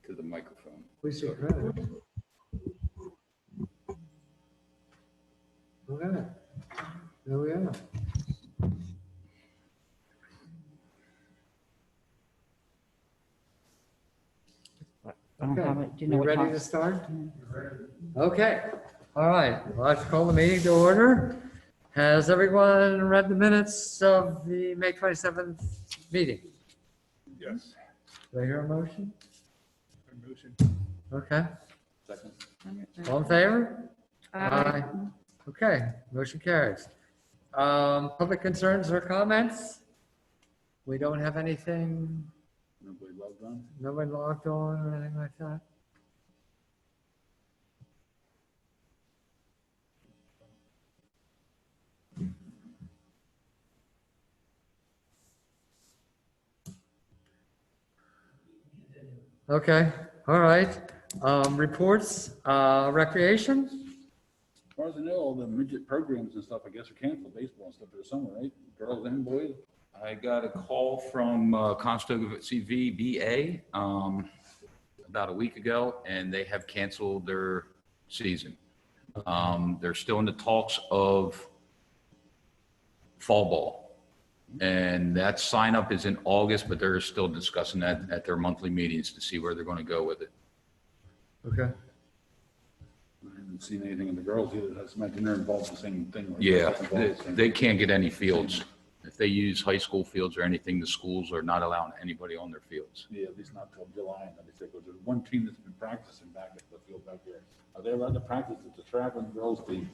to the microphone. We should credit. Okay. There we are. I don't Okay. have it. Do you know We what ready time? to start? Okay. All right. Well, let's call the meeting to order. Has everyone read the minutes of the May 27th meeting? Yes. Do I hear a motion? Motion. Okay. Second. All in favor? Aye. Okay, motion carries. Public concerns or comments? We don't have anything, Nobody logged on? nobody logged on or anything like that? Okay, all right. Reports, recreation? As far as I know, all the midget programs and stuff, I guess, are canceled, baseball and stuff for the summer, right? Girls and boys. I got a call from Conestoga CVBA about a week ago, and they have canceled their season. They're still in the talks of fall ball, and that sign up is in August, but they're still discussing that at their monthly meetings to see where they're going to go with it. Okay. I haven't seen anything in the girls either. That's imagine they're involved in the same thing. Right? Yeah, They can't get any fields. If they use high school fields or anything, the schools are not allowing anybody on their fields. Yeah, at least not till July. And they said, there's one team that's been practicing back at the field back there. Are they allowed to practice? It's a traveling girls team.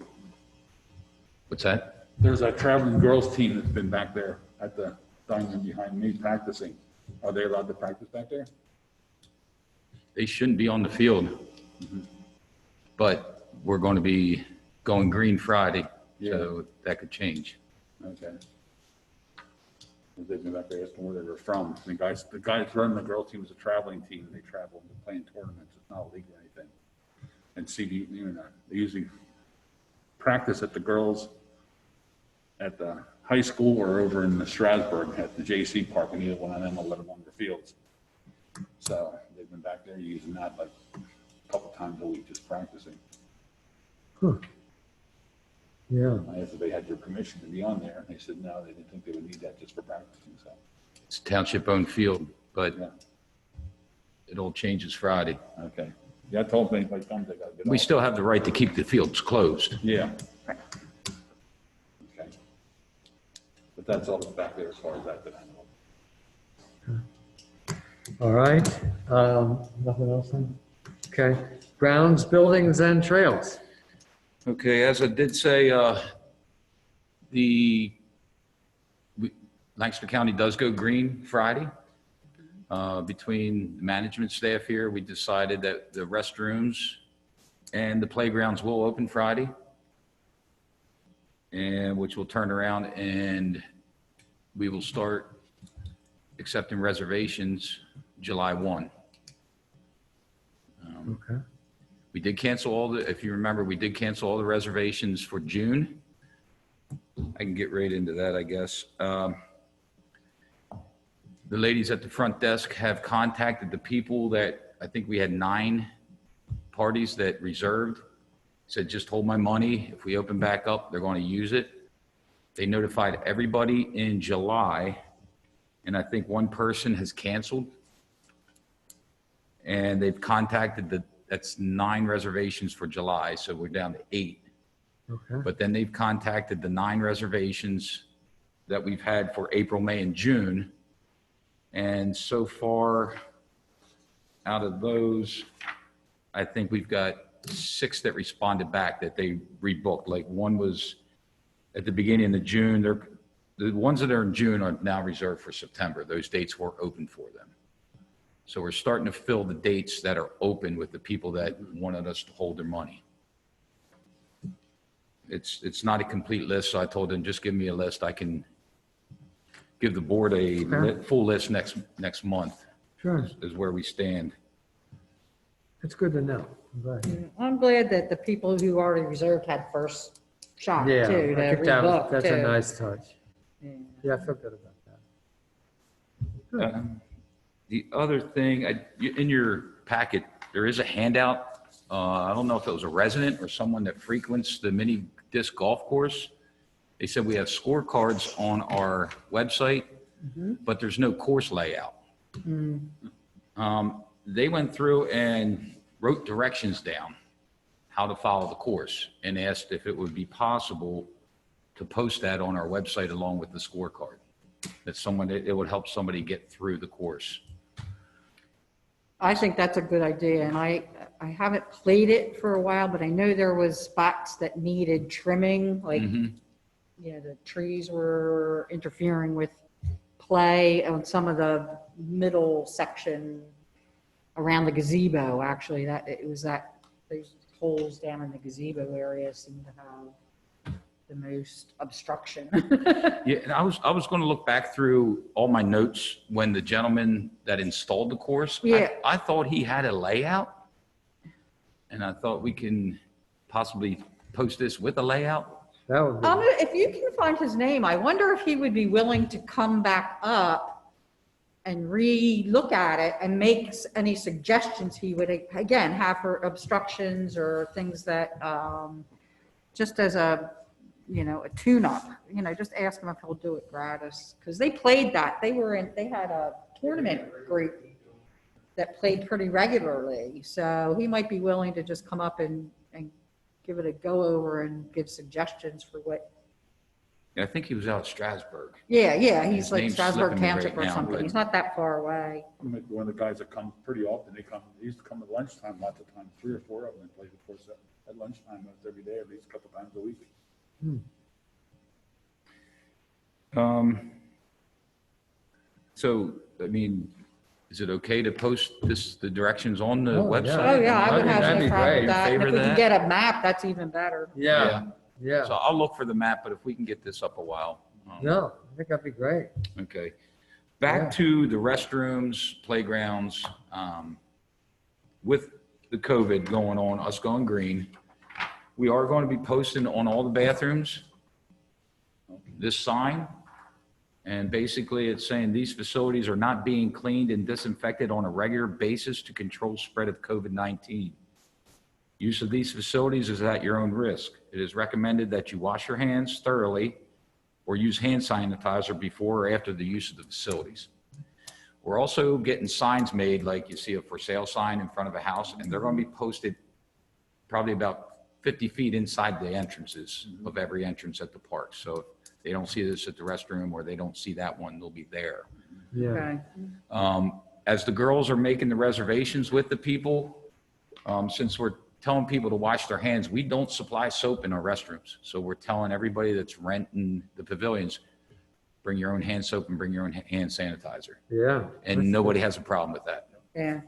What's that? There's a traveling girls team that's been back there at the diamond behind me practicing. Are they allowed to practice back there? They shouldn't be on the field. Mm-hmm. But we're going to be going green Friday, so that could change. Okay. They've been back there asking where they were from. The guys running the girls team is a traveling team. They travel and play in tournaments. It's not a league or anything. And they usually practice at the girls at the high school or over in the Strasburg at the JC Park, and either one of them will let them on their fields. So they've been back there using that like a couple times a week, just practicing. Huh. Yeah. I asked if they had your permission to be on there, and they said no, they didn't think they would need that just for practicing. So it's township-owned field, but it all changes Friday. Okay. Yeah, I told them anybody comes, they got to get. We still have the right to keep the fields closed. Yeah. Okay. But that's all that's back there as far as that. All right. Nothing else then? Okay. Grounds, buildings, and trails. Okay, as I did say, Lancaster County does go green Friday. Between the management staff here, we decided that the restrooms and the playgrounds will open Friday, and which will turn around and we will start accepting reservations July 1. Okay. We did cancel if you remember, we did cancel all the reservations for June. I can get right into that, I guess. The ladies at the front desk have contacted the people that, I think we had 9 parties that reserved, said, just hold my money. If we open back up, they're going to use it. They notified everybody in July, and I think one person has canceled. And they've contacted that's 9 reservations for July, so we're down to 8. Okay. But then they've contacted the 9 reservations that we've had for April, May, and June. And so far, out of those, I think we've got 6 that responded back that they rebooked. Like one was at the beginning of June. The ones that are in June are now reserved for September. Those dates were open for them. So we're starting to fill the dates that are open with the people that wanted us to hold their money. It's not a complete list, so I told them, just give me a list. I can give the board a full list next month. Sure. Is where we stand. It's good to know. I'm glad. I'm glad that the people who already reserved had first shot Yeah, too. I think that's too. a nice touch. Yeah. Yeah, I feel good about that. Good. The other thing, in your packet, there is a handout. I don't know if it was a resident or someone that frequents the mini disc golf course. They said we have scorecards on our website, but there's no course layout. They went through and wrote directions down how to follow the course and asked if it would be possible to post that on our website along with the scorecard. It would help somebody get through the course. I think that's a good idea, and I haven't played it for a while, but I know there was spots that needed trimming, like, the trees were interfering with play on some of the middle section around the gazebo, actually, those holes down in the gazebo area seem to have the most obstruction. Yeah, and I was going to look back through all my notes when the gentleman that installed the course, Yeah. I thought he had a layout, and I thought we can possibly post this with a layout. That would be, If you can find his name, I wonder if he would be willing to come back up and re-look at it and make any suggestions he would, again, have for obstructions or things that, just as a tune-up, just ask him if he'll do it gratis. Because they played that. They had a tournament group that played pretty regularly. So he might be willing to just come up and give it a go-over and give suggestions for what. I think he was out of Strasburg. Yeah, he's His like name's Strasburg slipping me Township right or now, something. but- He's not that far away. One of the guys that come pretty often, he used to come at lunchtime lots of times, 3 or 4 of them, and play the course at lunchtime, almost every day, at least a couple times a week. So, I mean, is it okay to post the directions on the Oh, yeah. website? Oh, yeah, I would have That'd no be problem great. with that. And Favor if we that? can get a map, that's even better. yeah, So yeah. I'll look for the map, but if we can get this up a while. No, I think that'd be great. Okay. Yeah. Back to the restrooms, playgrounds, with the COVID going on, us going green, we are going to be posting on all the bathrooms this sign. And basically it's saying these facilities are not being cleaned and disinfected on a regular basis to control spread of COVID-19. Use of these facilities is at your own risk. It is recommended that you wash your hands thoroughly or use hand sanitizer before or after the use of the facilities. We're also getting signs made, like you see a for sale sign in front of a house, and they're going to be posted probably about 50 feet inside the entrances of every entrance at the park. So if they don't see this at the restroom or they don't see that one, they'll be there. Yeah, Okay. As the girls are making the reservations with the people, since we're telling people to wash their hands, we don't supply soap in our restrooms. So we're telling everybody that's renting the pavilions, bring your own hand soap and bring your own hand sanitizer. yeah. And nobody has a problem with that. Yeah.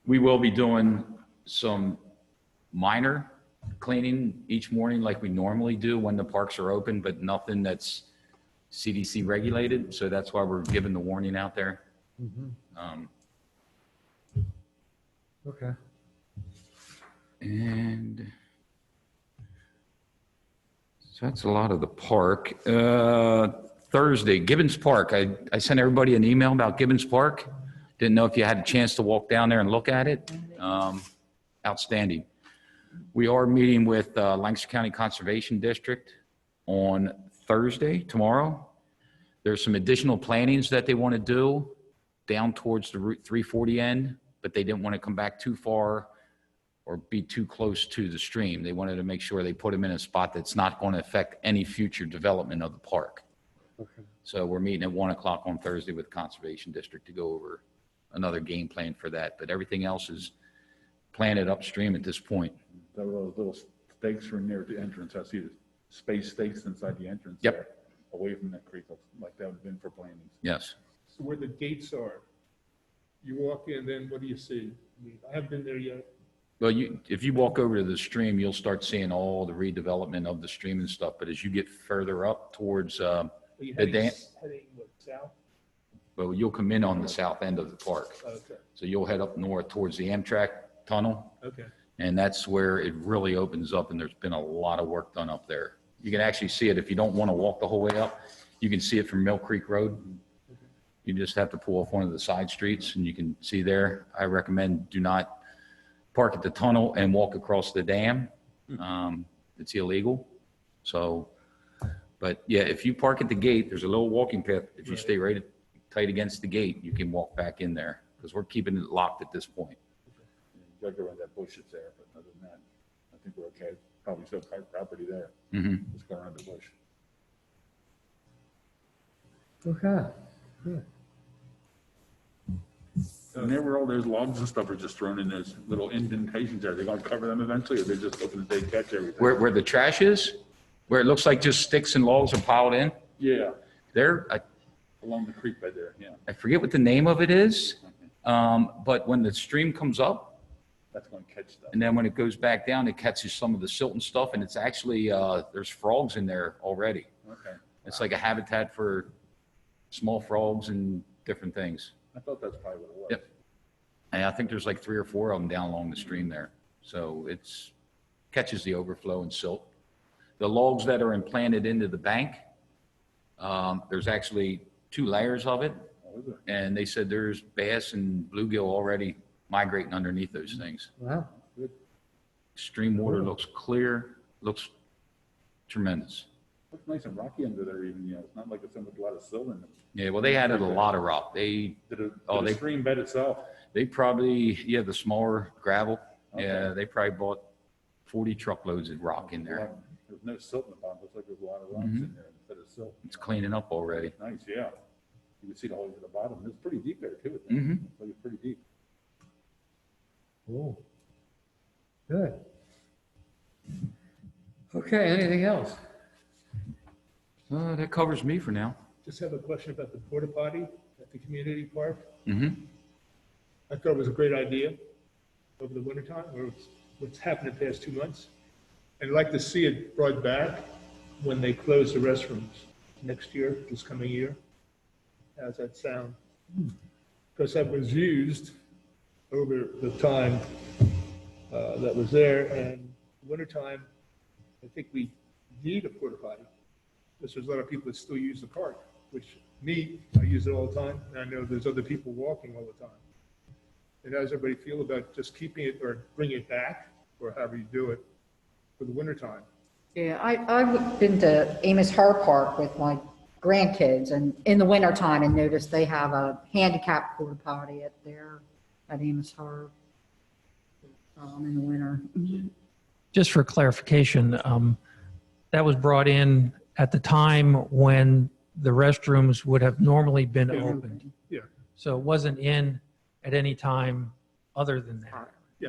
We will be doing some minor cleaning each morning like we normally do when the parks are open, but nothing that's CDC regulated. So that's why we're giving the warning out there. Okay. And so that's a lot of the park. Thursday, Gibbons Park. I sent everybody an email about Gibbons Park. Didn't know if you had a chance to walk down there and look at it. Outstanding. We are meeting with Lancaster County Conservation District on Thursday, tomorrow. There's some additional plantings that they want to do down towards the Route 340 end, but they didn't want to come back too far or be too close to the stream. They wanted to make sure they put them in a spot that's not going to affect any future development of the park. Okay. So we're meeting at 1 o'clock on Thursday with Conservation District to go over another game plan for that. But everything else is planted upstream at this point. There were those little stakes are near the entrance. I see the space stakes inside the entrance. Yep. there, away from that creek, like that would have been for plantings. Yes. So where the gates are, you walk in, then what do you see? I haven't been there yet. Well, if you walk over to the stream, you'll start seeing all the redevelopment of the stream and stuff. But as you get further up towards, Are you The heading, dan- heading what, south? well, you'll come in on the south end of the park. Okay, So you'll head up north towards the Amtrak tunnel. okay. And that's where it really opens up, and there's been a lot of work done up there. You can actually see it if you don't want to walk the whole way up. You can see it from Mill Creek Road. You just have to pull off one of the side streets and you can see there. I recommend do not park at the tunnel and walk across the dam. It's illegal. So, but yeah, if you park at the gate, there's a little walking path. If you stay right tight against the gate, you can walk back in there because we're keeping it locked at this point. You gotta go around that bush that's there, but other than that, I think we're okay. Probably still private property there. Just go around the bush. Okay. Yeah. And there were all those logs and stuff are just thrown in those little indentations there. They're gonna cover them eventually, or they're just hoping that they catch everything? Where the trash is, where it looks like just sticks and logs are piled in, Yeah, there, along the creek right there, yeah. I forget what the name of it is. But when the stream comes up That's gonna catch stuff. and then when it goes back down, it catches some of the silt and stuff. And it's actually, there's frogs in there already. Okay. It's like a habitat for small frogs and different things. I thought that's probably what it was. Yep. And I think there's like 3 or 4 of them down along the stream there. So it's catches the overflow and silt. The logs that are implanted into the bank, there's actually 2 layers of it. Oh, is it? And they said there's bass and bluegill already migrating underneath those things. Wow. Stream water looks clear, looks tremendous. Looks nice and rocky under there even, you know, it's not like it's in with a lot of silt in it. Yeah, well, they added a lot of rock. Did Oh, the they- stream bed itself? They probably, the smaller gravel. Okay. Yeah, they probably bought 40 truckloads of rock in there. There's no silt in the bottom, looks like there's a lot of rocks in there instead of silt. It's cleaning up already. Nice, yeah. You can see the hole at the bottom, it's pretty deep there too. Mhm. Looks like it's pretty deep. Cool. Good. Okay, anything else? That covers me for now. Just have a question about the porta potty at the community park. Mm-hmm. I thought it was a great idea over the wintertime, or what's happened in the past 2 months. I'd like to see it brought back when they close the restrooms next year, this coming year. How's that sound? Because that was used over the time that was there, and wintertime, I think we need a porta potty. Because there's a lot of people that still use the park, which me, I use it all the time, and I know there's other people walking all the time. And how does everybody feel about just keeping it or bringing it back, or however you do it, for the wintertime? Yeah, I've been to Amos Herr Park with my grandkids and in the wintertime and noticed they have a handicap porta potty at Amos Herr in the winter. Just for clarification, that was brought in at the time when the restrooms would have normally been Yeah. opened. Yeah, So it wasn't in at any time other than that. yeah,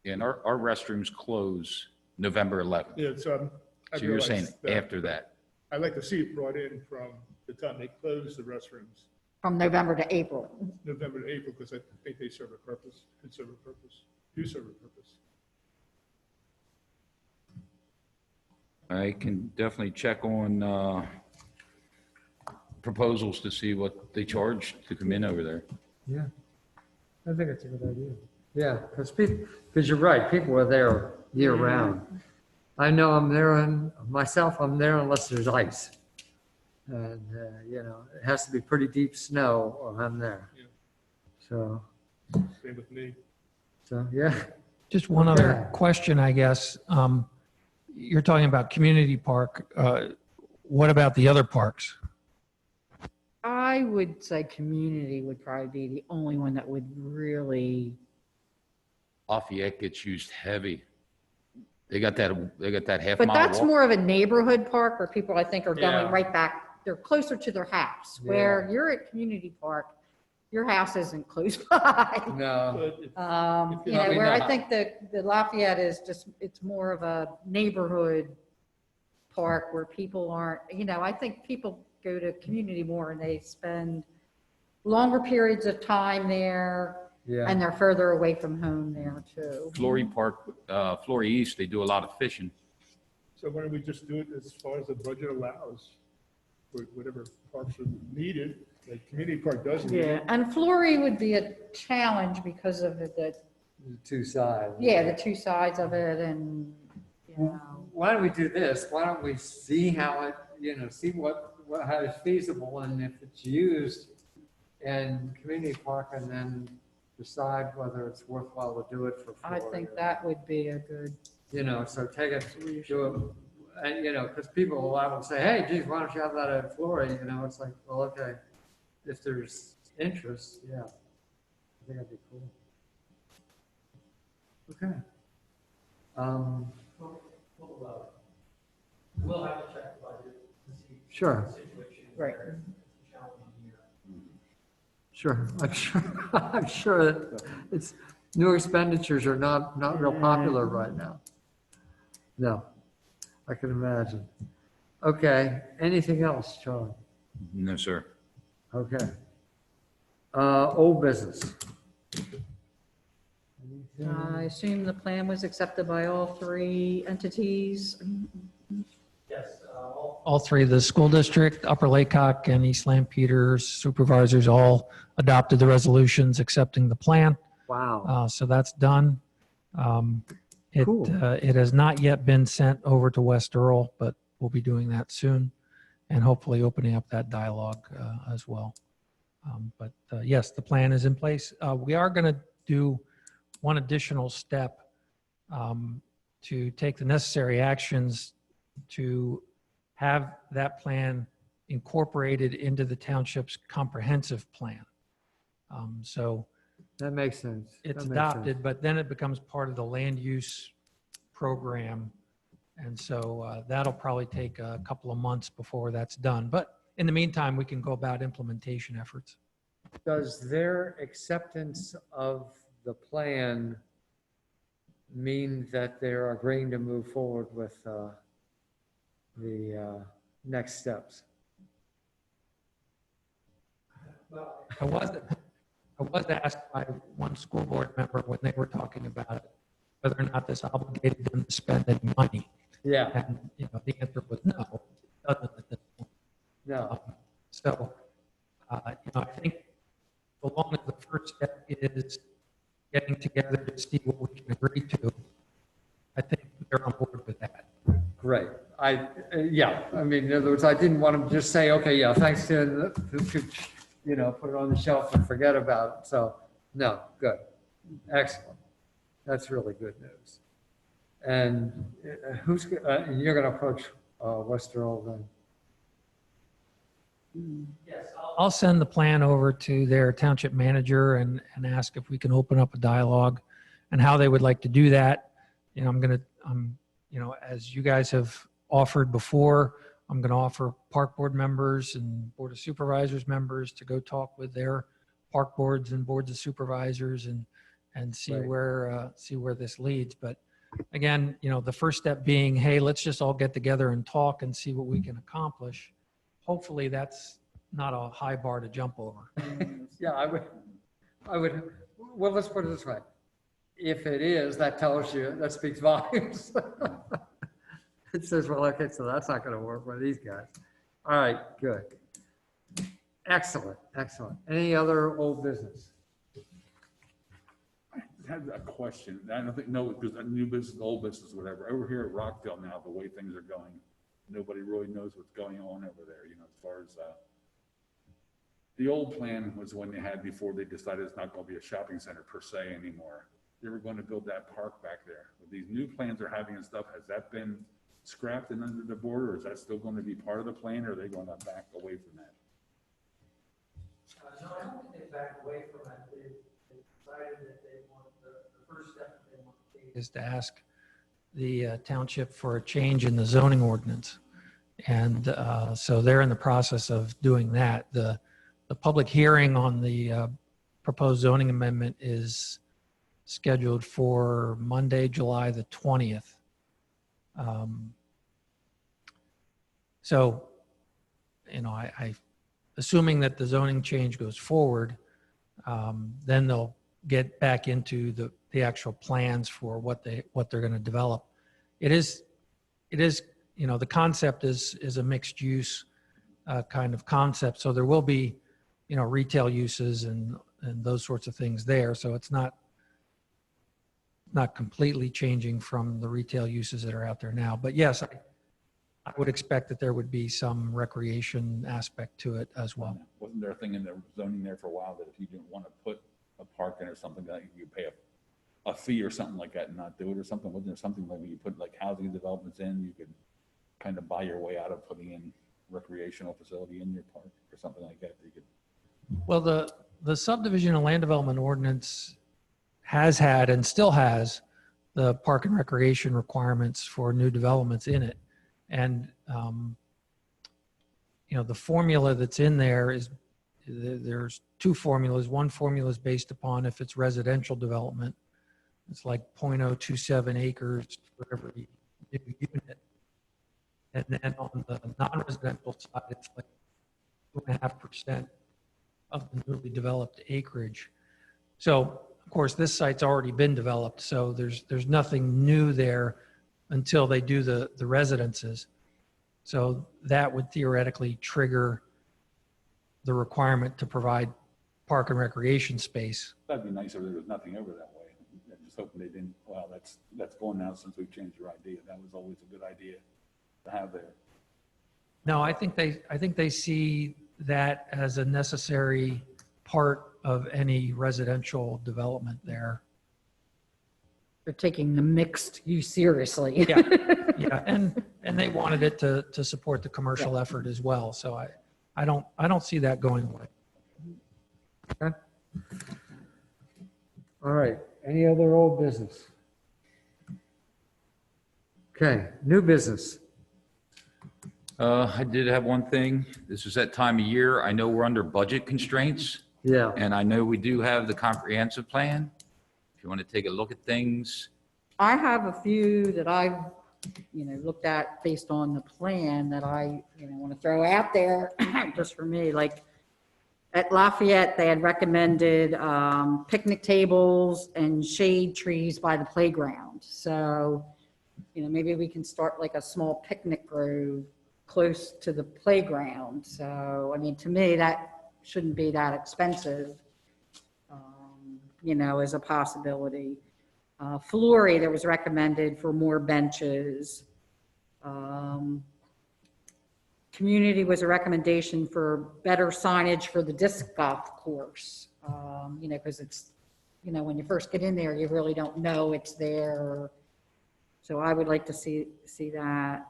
And our restrooms close November 11th. yeah, so I So you're saying realize that. after that. I'd like to see it brought in from the time they close the restrooms, From November to April. November to April, because I think they serve a purpose, could serve a purpose, do serve a purpose. I can definitely check on proposals to see what they charge to come in over there. Yeah. I think it's a good idea. Yeah, because you're right, people are there year round. I know I'm there, and myself, I'm there unless there's ice. And, it has to be pretty deep snow or I'm there. Yeah. So, Same with me. yeah. Just one other Okay. question, I guess. You're talking about community park. What about the other parks? I would say community would probably be the only one that would really, Lafayette gets used heavy. They got that half but mile that's walk. more of a neighborhood park where people, I think, are going Yeah. right back. They're closer to their house, where you're at community park, your house isn't close by. No. But if- Probably Where I not. think the Lafayette is just, it's more of a neighborhood park where people aren't, I think people go to community more and they spend longer periods of time there Yeah. and they're further away from home there too. Flory Park, Flory East, they do a lot of fishing. So why don't we just do it as far as the budget allows, for whatever parks are needed, like community park does need Yeah, it. and Flory would be a challenge because of the The 2 sides. the 2 sides of it and, Why don't we do this? Why don't we see how it, see what how it's feasible, and if it's used in community park, and then decide whether it's worthwhile to do it for I Florida. think that would be a good, So take it, do it, and, because people will out and say, hey, geez, why don't you have that at Florida? It's like, well, okay, if there's interest, yeah. I think that'd be cool. Okay. We'll have to check the budget to see. Sure. right. Sure, I'm sure that it's, new expenditures are not real popular right now. No, I can imagine. Okay, anything else, Charlie? No, sir. Okay. Old business. I assume the plan was accepted by all three entities. Yes, all three, the school district, Upper Laycock and East Peters supervisors all adopted the resolutions accepting the plan. Wow, So that's done. Cool. It has not yet been sent over to West Earl, but we'll be doing that soon and hopefully opening up that dialogue as well. But yes, the plan is in place. We are going to do one additional step to take the necessary actions to have that plan incorporated into the township's comprehensive plan. So that makes sense. it's That makes adopted, but then it becomes part of the land use program. And so that'll probably take a couple of months before that's done. But in the meantime, we can go about implementation efforts. Does their acceptance of the plan mean that they're agreeing to move forward with the next steps? Well, I was asked by one school board member when they were talking about it, whether or not this obligated them to spend any money. Yeah, And, the answer was no, it doesn't at this point. no, So, I think so long as the first step is getting together to see what we can agree to, I think they're on board with that. great. Yeah, I mean, in other words, I didn't want to just say, okay, yeah, thanks to, put it on the shelf and forget about it. So, no, good. Excellent. That's really good news. And you're going to approach West Earl then? Yes, I'll send the plan over to their township manager and ask if we can open up a dialogue and how they would like to do that. As you guys have offered before, I'm going to offer park board members and board of supervisors members to go talk with their park boards and boards of supervisors and see Right. where this leads. But again, the first step being, hey, let's just all get together and talk and see what we can accomplish. Hopefully that's not a high bar to jump over. Yeah, I would, well, let's put it this way. If it is, that speaks volumes. It says, well, okay, so that's not going to work with these guys. All right, good. Excellent, excellent. Any other old business? I had a question. I don't think, no, because new business, old business, whatever. Over here at Rockdale now, the way things are going, nobody really knows what's going on over there, as far as, the old plan was when they had before they decided it's not going to be a shopping center per se anymore. They were going to build that park back there. With these new plans they're having and stuff, has that been scrapped and under the board, or is that still going to be part of the plan, or are they going to back away from that? No, I don't think they backed away from it. They decided that they want, the first step that they want to take is to ask the township for a change in the zoning ordinance. And so they're in the process of doing that. The public hearing on the proposed zoning amendment is scheduled for Monday, July the 20th. So, I assuming that the zoning change goes forward, then they'll get back into the actual plans for what they're going to develop. It is, the concept is a mixed use kind of concept. So there will be, retail uses and those sorts of things there. So it's not completely changing from the retail uses that are out there now. But yes, I would expect that there would be some recreation aspect to it as well. Wasn't there a thing in the zoning there for a while that if you didn't want to put a park in or something, like you could pay a fee or something like that and not do it or something? Wasn't there something like when you put like housing developments in, you could kind of buy your way out of putting in recreational facility in your park or something like that? You could. Well, the subdivision and land development ordinance has had and still has the park and recreation requirements for new developments in it. And, the formula that's in there is, there's two formulas. One formula is based upon if it's residential development. It's like 0.027 acres for every new unit. And then on the non-residential side, it's like 2.5% of the newly developed acreage. So, of course, this site's already been developed, so there's nothing new there until they do the residences. So that would theoretically trigger the requirement to provide park and recreation space. That'd be nice if there was nothing over that way. I'm just hoping they didn't. Wow, that's gone now since we've changed your idea. That was always a good idea to have there. No, I think they see that as a necessary part of any residential development there. They're taking the mixed use seriously. Yeah, yeah, and they wanted it to support the commercial effort as well. So I don't see that going away. Okay. All right, any other old business? Okay, new business. I did have one thing. This is that time of year. I know we're under budget constraints, Yeah, and I know we do have the comprehensive plan. If you want to take a look at things, I have a few that I've, looked at based on the plan that I, want to throw out there just for me. Like at Lafayette, they had recommended picnic tables and shade trees by the playground. So, maybe we can start like a small picnic grove close to the playground. So, I mean, to me, that shouldn't be that expensive, as a possibility. Florey, there was recommended for more benches. Community was a recommendation for better signage for the disc golf course. Because it's, when you first get in there, you really don't know it's there. So I would like to see that.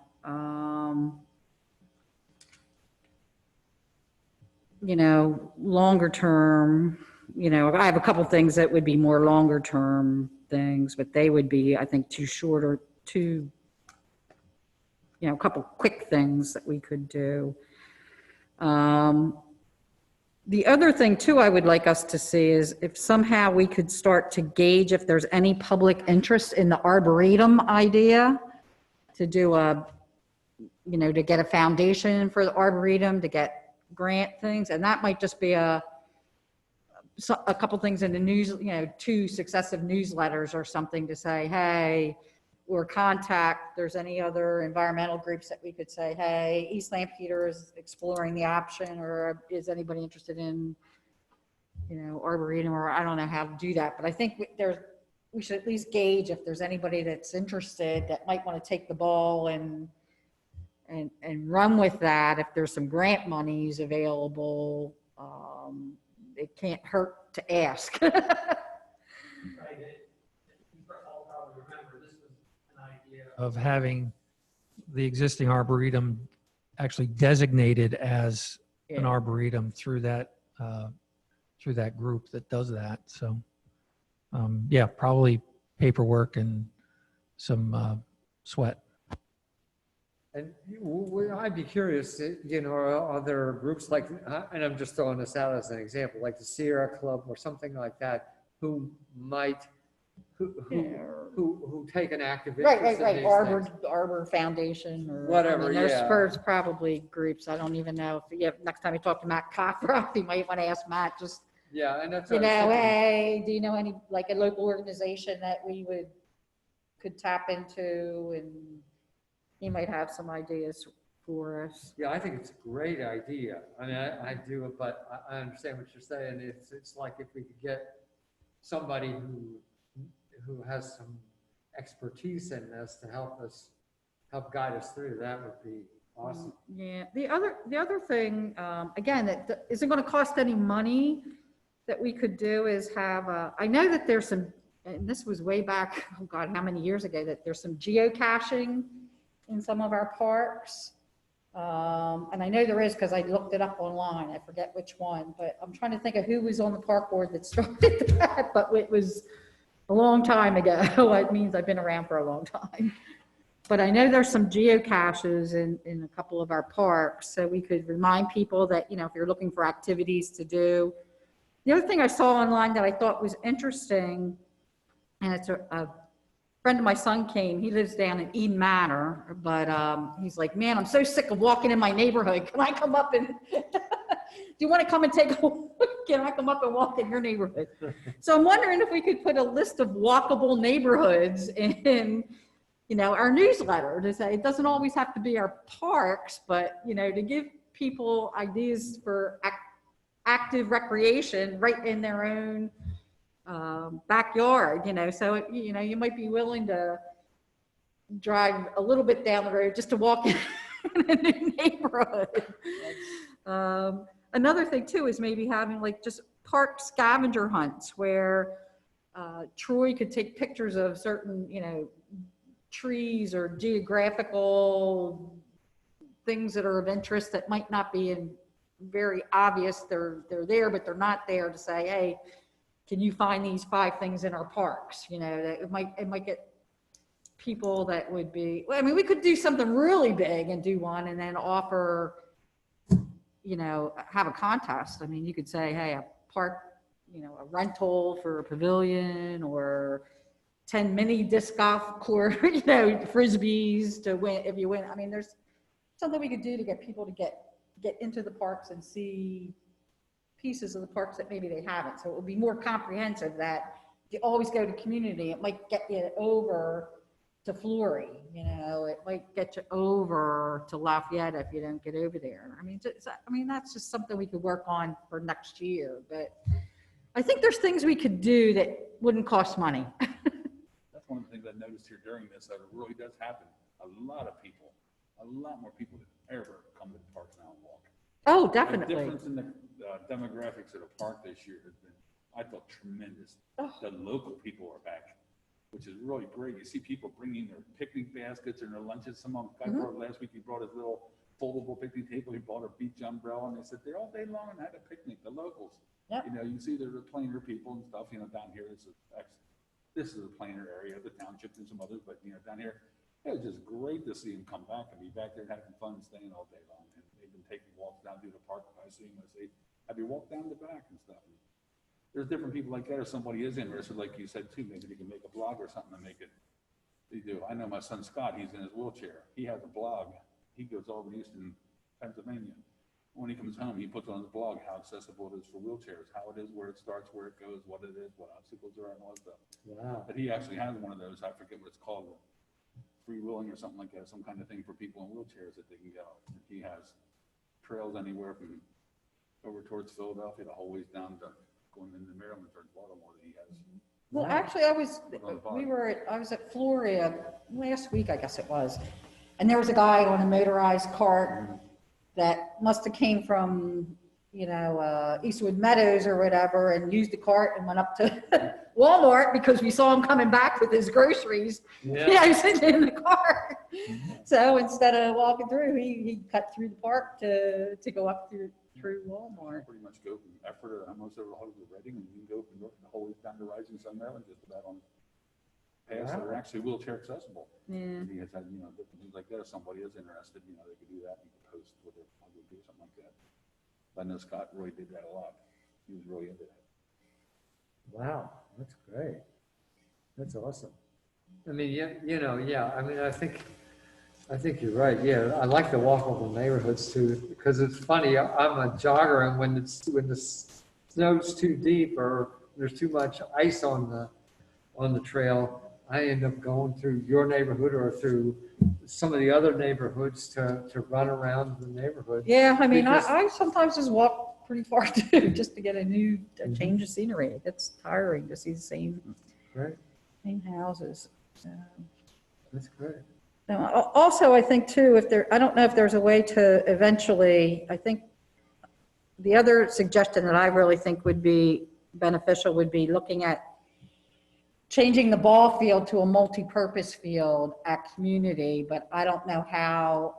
Longer term, I have a couple things that would be more longer term things, but they would be, I think, too short or too, a couple quick things that we could do. The other thing too, I would like us to see is if somehow we could start to gauge if there's any public interest in the Arboretum idea to do to get a foundation for the Arboretum, to get grant things. And that might just be a couple things in the news, 2 successive newsletters or something to say, hey, or contact, there's any other environmental groups that we could say, hey, East Lampeter is exploring the option, or is anybody interested in, Arboretum, or I don't know how to do that. But I think we should at least gauge if there's anybody that's interested that might want to take the ball and run with that. If there's some grant monies available, it can't hurt to ask. Of having the existing arboretum actually designated as an arboretum through that group that does that. So, yeah, probably paperwork and some sweat. and I'd be curious, are there groups like, and I'm just throwing this out as an example, like the Sierra Club or something like that, who might, who take an active interest in these things? Arbor Foundation or Whatever, there's probably groups. I don't even know if next time you talk to Matt Cockroft, you might want to ask Matt, just, Yeah, and that's what I was thinking. hey, do you know any, like a local organization that we could tap into, and he might have some ideas for us. Yeah, I think it's a great idea. I mean, I do, but I understand what you're saying. It's like if we could get somebody who has some expertise in this to help help guide us through, that would be awesome. Yeah, the other thing, again, that isn't going to cost any money that we could do is have, I know that there's some, and this was way back, oh God, how many years ago, that there's some geocaching in some of our parks. And I know there is because I looked it up online. I forget which one, but I'm trying to think of who was on the park board that started that, but it was a long time ago. It means I've been around for a long time. But I know there's some geocaches in a couple of our parks, so we could remind people that, you know, if you're looking for activities to do. The other thing I saw online that I thought was interesting, and it's a friend of my son came, he lives down in Eden Manor, but he's like, man, I'm so sick of walking in my neighborhood. Can I come up and, do you want to come and take a walk? Can I come up and walk in your neighborhood? So I'm wondering if we could put a list of walkable neighborhoods in, you know, our newsletter to say, it doesn't always have to be our parks, but, you know, to give people ideas for active recreation right in their own backyard, you know, so, you know, you might be willing to drive a little bit down the road just to walk in a new neighborhood. Another thing too is maybe having like just park scavenger hunts where Troy could take pictures of certain, you know, trees or geographical things that are of interest that might not be in very obvious. They're there, but they're not there, to say, hey, can you find these 5 things in our parks? You know, that it might get people that would be, well, I mean, we could do something really big and do one and then offer, you know, have a contest. I mean, you could say, hey, a park, you know, a rental for a pavilion, or 10 mini disc golf course, you know, frisbees to win if you win. I mean, there's something we could do to get people to get into the parks and see pieces of the parks that maybe they haven't. So it will be more comprehensive that you always go to community. It might get you over to Fleury, you know, it might get you over to Lafayette if you don't get over there. I mean, that's just something we could work on for next year, but I think there's things we could do that wouldn't cost money. That's one of the things I noticed here during this, that it really does happen. A lot more people than ever come to the parks now and walk. Oh, The definitely. difference in the demographics of the park this year has been, I thought, tremendous. Oh. The local people are back, which is really great. You see people bringing their picnic baskets and their lunches. Someone guy brought last week, he brought his little foldable picnic table. He bought a beach umbrella, and they sit there all day long and had a picnic. The locals, Yep. you know, you see the plainer people and stuff. You know, down here, this is a plainer area of the township and some others, but you know, down here, it was just great to see them come back and be back there having fun, staying all day long. And they've been taking walks down through the park. I see them, I say, have you walked down the back and stuff? And there's different people like that. If somebody is interested, like you said too, maybe they can make a blog or something to make it. They do. I know my son Scott, he's in his wheelchair. He has a blog. He goes over to Eastern Pennsylvania. When he comes home, he puts on his blog how accessible it is for wheelchairs, how it is, where it starts, where it goes, what it is, what obstacles there are, and all that stuff. Wow. But he actually has one of those, I forget what it's called, freewheeling or something like that, some kind of thing for people in wheelchairs that they can go. He has trails anywhere from over towards Philadelphia, the whole ways down to going into Maryland towards Baltimore that he has. Well, actually, I was at Florida last week, I guess it was, and there was a guy on a motorized cart that must have came from, you know, Eastwood Meadows or whatever, and used the cart and went up to Walmart because we saw him coming back with his groceries. Yeah. Yeah, he's sitting in the car. So instead of walking through, he cut through the park to go up through Walmart. Pretty much go from Effort, almost over the whole of Reading, and you can go from the whole way down to Rising Sun, Maryland, just about on paths that are actually wheelchair accessible. Yeah. And he has had, you know, different things like that. If somebody is interested, you know, they could do that and post what they're going to do, something like that. I know Scott really did that a lot. He was really into that. Wow, that's great. That's awesome. I mean, you know, I mean, I think you're right. Yeah, I like the walkable neighborhoods too, because it's funny. I'm a jogger, and when the snow's too deep or there's too much ice on the trail, I end up going through your neighborhood or through some of the other neighborhoods to run around the neighborhood. Yeah, I mean, Because- I sometimes just walk pretty far too, just to get a change of scenery. It gets tiring to see the same Right, houses. that's great. Now, also, I think too, I don't know if there's a way to eventually, I think the other suggestion that I really think would be beneficial would be looking at changing the ball field to a multi-purpose field at community, but I don't know how,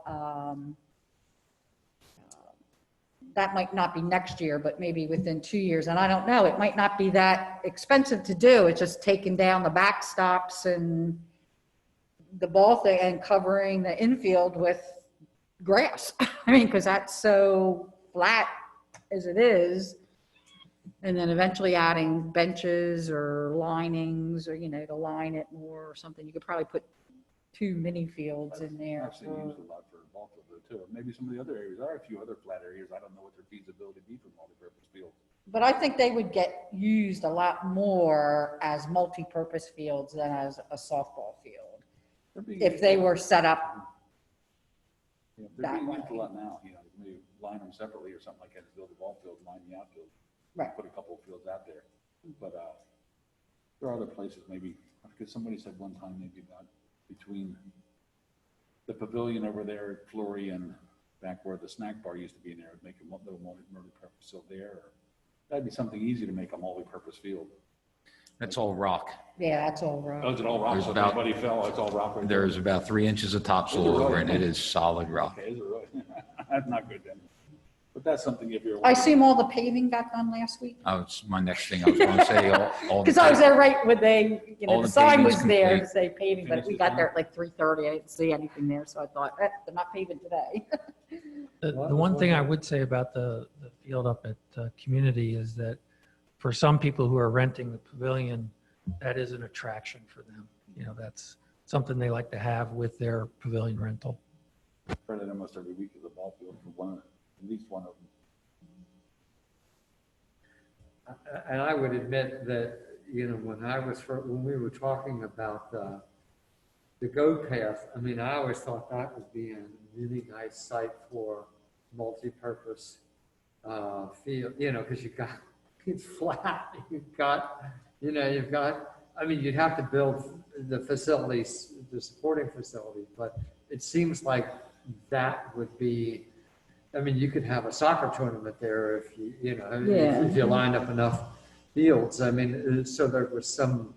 that might not be next year, but maybe within 2 years. And I don't know, it might not be that expensive to do. It's just taking down the backstops and the ball thing and covering the infield with grass. I mean, because that's so flat as it is. And then eventually adding benches or linings or, you know, to line it more or something. You could probably put 2 mini fields in there. I've seen used a lot for ball field though, too. Maybe some of the other areas, there are a few other flat areas. I don't know what their feasibility be for multi-purpose fields. But I think they would get used a lot more as multi-purpose fields than as a softball field. If they were set up Yeah, they're that being used a way. lot now, you know, maybe line them separately or something like that, build a ball field, line the outfield. Right. Put a couple of fields out there. But, there are other places, maybe, because somebody said one time, maybe about between the pavilion over there at Flory and back where the snack bar used to be in there, would make a little multi-purpose field there. Or that'd be something easy to make a multi-purpose field. That's all rock. Yeah, that's all Oh, right. is it all rock? There's So if about- anybody fell, it's all rock right there? There's about 3 inches of topsoil over it, and it is solid rock. Okay, is it really? That's not good then. But that's something if you're. I assume all the paving got done last week? It's my next thing I was going to say. All the Because I was there right when they, you know, all the the sign was paving's there to complete. say paving, but we got there at like 3:30. I didn't see anything there, so I thought, they're not paving today. The one thing I would say about the field up at Community is that for some people who are renting the pavilion, that is an attraction for them. You know, that's something they like to have with their pavilion rental. Probably almost every week is a ball field for one, at least one of them. And I would admit that, you know, when we were talking about the goat path, I mean, I always thought that would be a really nice site for multi-purpose field, you know, because it's flat. I mean, you'd have to build the facilities, the supporting facilities, but it seems like that would be, I mean, you could have a soccer tournament there if if you lined up enough fields. I mean, so there was some,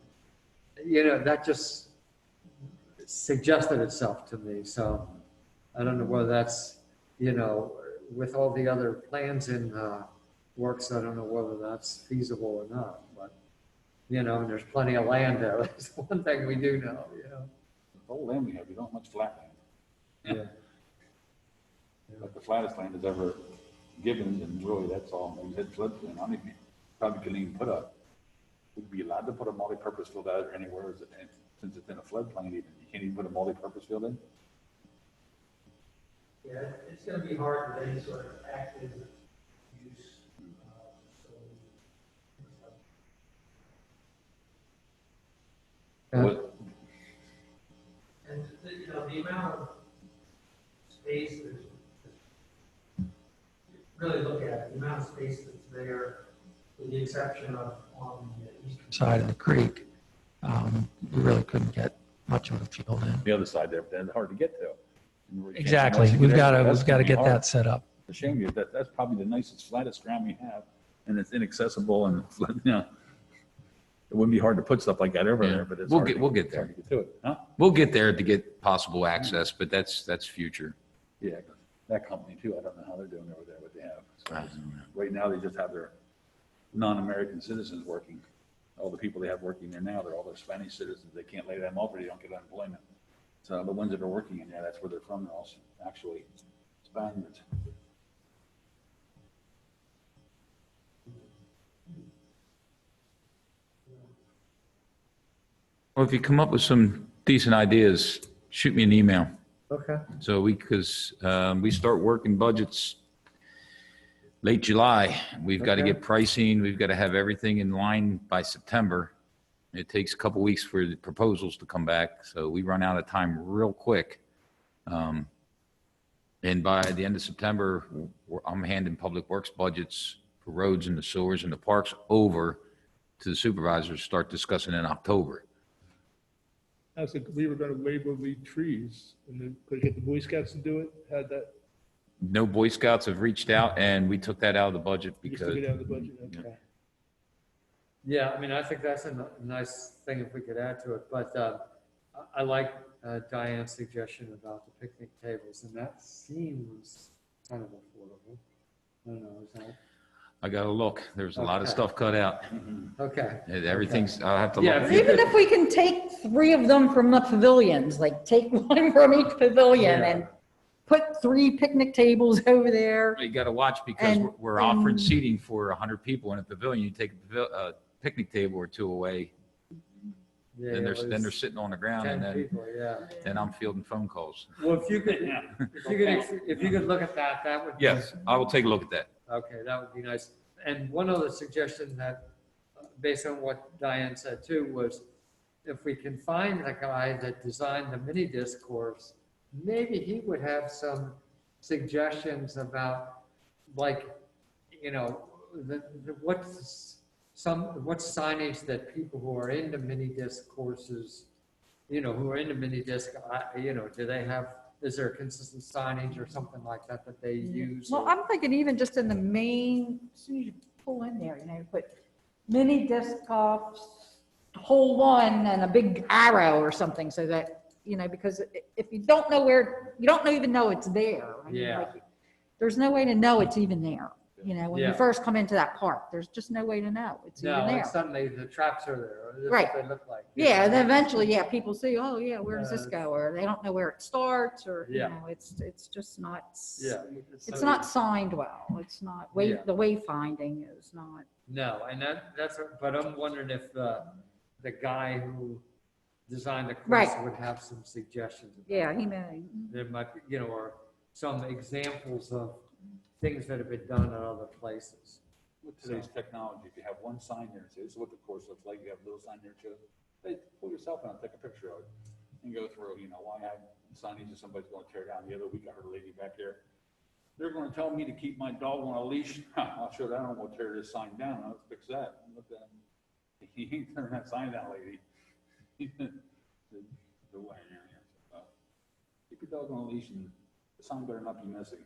you know, that just suggested itself to me. So I don't know whether that's, you know, with all the other plans in works, I don't know whether that's feasible or not, but, you know, and there's plenty of land there. That's one thing we do know, you know. The whole land we have, we don't have much flat land. Yeah. But the flattest land is ever given, and really, that's all. Maybe that's floodplain. I don't even, probably couldn't even would be allowed to put a multi-purpose field out there anywhere, since it's in a floodplain even. You can't even put a multi-purpose field in? Yeah, it's going to be hard with any sort of active use. What- And, you know, the amount of space really look at it, the amount of space that's there, with the exception of on the eastern side of the creek, we really couldn't get much of a field in. The other side there, but then it's hard to get to. Exactly. Unless you We've get got to, everything, we've got to that's get gonna be that set up. It's a shame that's probably the nicest, flattest ground we have, and it's inaccessible and, you know, it wouldn't be hard to put stuff like that over Yeah. there, but it's We'll hard get- to- we'll get it's hard there. to get to it, huh? We'll get there to get possible access, but that's future. Yeah, that company too, I don't know how they're doing over there, what they have. So I don't know. right now, they just have their non-American citizens working. All the people they have working there now, they're all their Spanish citizens. They can't lay them off or they don't get unemployment. So the ones that are working in there, that's where they're from. They're also actually Spaniards. Well, if you come up with some decent ideas, shoot me an email. Okay. So because we start working budgets late July. We've got to Okay. get pricing. We've got to have everything in line by September. It takes a couple weeks for the proposals to come back. So we run out of time real quick. And by the end of September, I'm handing public works budgets for roads and the sewers and the parks over to the supervisors, to start discussing in October. How's it, we were gonna label the trees, and then could get the Boy Scouts to do it, had that, No Boy Scouts have reached out, and we took that out of the budget you just because, took it out of the budget, okay. Yeah, I mean, I think that's a nice thing if we could add to it, but I like Diane's suggestion about the picnic tables, and that seems kind of affordable. I don't know, is that? I gotta look. There's a lot of Okay. stuff cut out. Okay. Everything's, I'll have to Yeah, look. if you Even could- if we can take 3 of them from the pavilions, like take one from each pavilion Yeah. and put 3 picnic tables over there. You gotta watch because And- we're offering and- seating for 100 people in a pavilion. You take a picnic table or 2 away, Yeah, then it they're was sitting on the ground, 10 and then people, yeah. I'm fielding phone calls. Well, if you could, if you could look at that, that would be. Yes, I will take a look at that. Okay, that would be nice. And one other suggestion that, based on what Diane said too, was if we can find the guy that designed the mini disc course, maybe he would have some suggestions about, like, you know, what's signage that people who are into mini disc courses, you know, who are into mini disc, you know, do they have, is there a consistent signage or something like that that they use? Well, or- I'm thinking even just in the main, as soon as you pull in there, you know, put mini disc golf, hole 1 and a big arrow or something so that, you know, because if you don't know where, you don't even know it's there. I mean, Yeah. like, there's no way to know it's even there. You know, when you Yeah. first come into that park, there's just no way to know it's No, even and there. suddenly the traps are there, or this is Right. what they look like. Yeah, and then eventually, yeah, people see, oh, yeah, where does this Uh, go? Or they don't know where it starts, or, you Yeah. know, it's just not, Yeah. it's not signed well. It's not, Yeah. the wayfinding is not. No, and but I'm wondering if the guy who designed the course Right. would have some suggestions. about Yeah, that. he may. There might be, you know, or some examples of things that have been done at other places. With today's technology, if you have one sign there, and say, this is what the course looks like, you have a little sign there too. Hey, pull yourself out, take a picture of it, and go through, you know, why have signage that somebody's gonna tear down. The other week, I heard a lady back there, they're gonna tell me to keep my dog on a leash. I'll show that, I'm gonna tear this sign down, I'll fix that. And look at him. He ain't tearing that sign down, lady. The way, yeah. Keep your dog on a leash, and the sign better not be missing.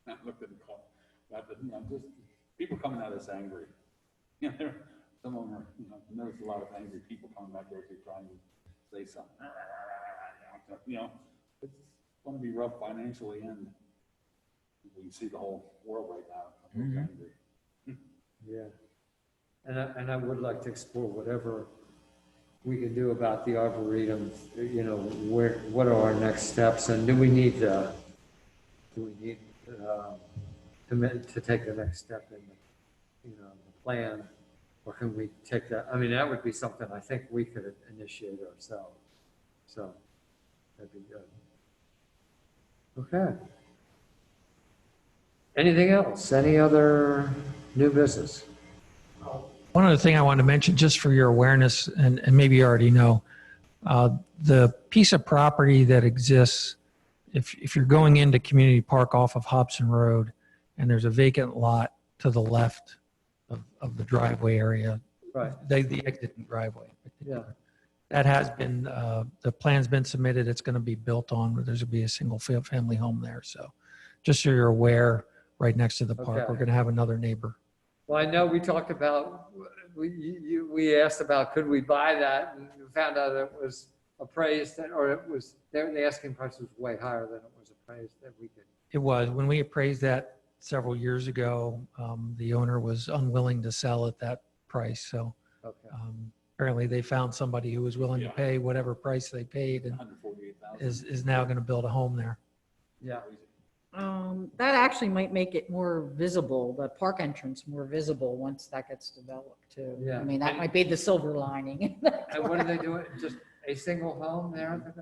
I looked at the call, you know, just, people coming at us angry. You know, some of them are, you know, there's a lot of angry people coming back there to try and say something. You know, it's going to be rough financially, and we see the whole world right now. Mhm. Angry. Yeah. And I would like to explore whatever we can do about the arboretum, you know, what are our next steps, and do we need to take the next step in the, you know, the plan, or can we take that? I mean, that would be something I think we could initiate ourselves. So that'd be good. Okay. Anything else? Any other new business? One other thing I wanted to mention, just for your awareness, and maybe you already know, the piece of property that exists, if you're going into Community Park off of Hobson Road, and there's a vacant lot to the left of the driveway area, Right. the exit driveway. Yeah. That has been, the plan's been submitted, it's going to be built on, where there's going to be a single family home there. So just so you're aware, right next to the park, Okay. we're going to have another neighbor. Well, I know we talked about, we asked about, could we buy that, and we found out it was appraised, or it was, the asking price was way higher than it was appraised, that we could. It was, when we appraised that several years ago, the owner was unwilling to sell at that price. So Okay. apparently they found somebody who was willing to Yeah. pay whatever price they paid, and 148,000. is now going to build a home there. Yeah. That actually might make it more visible, the park entrance more visible once that gets developed too. Yeah. I mean, that might be the silver lining. And what are they doing? Just a single home there?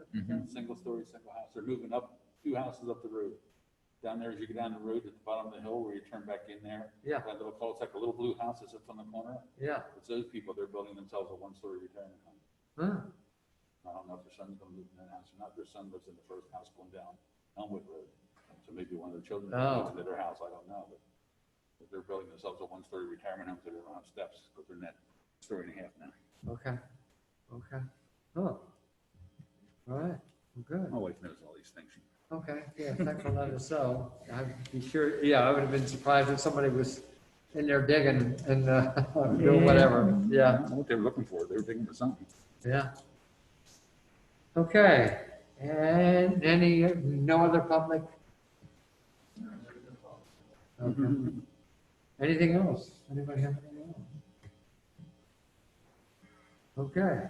Single story, single house. They're moving up 2 houses up the road. Down there, as you go down the road at the bottom of the hill where you turn back in there. Yeah. That little cul-de-sac, a little blue house that sits on the corner. Yeah. It's those people, they're building themselves a 1-story retirement home. Huh. I don't know if their son's gonna move in that house or not. Their son lives in the first house going down Elmwood Road. So maybe one of their children Oh. moves into their house, I don't know, but they're building themselves a 1-story retirement home, so they don't have steps, because they're net 1.5 stories now. Okay. Okay. Oh. All right, well, good. My wife knows all these things. Okay, yeah, thanks for letting us know. I'd be sure, yeah, I would have been surprised if somebody was in there digging and doing whatever. I Yeah, don't know what they were looking for. They were digging for something. yeah. Okay, and no other public? Okay. Anything else? Anybody have anything else? Okay.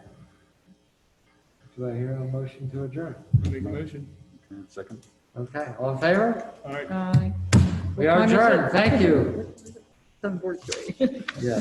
Do I hear a motion to adjourn? Make a motion. Okay, second. Okay, all in favor? All right. We are adjourned, thank you. On board 3. Yeah.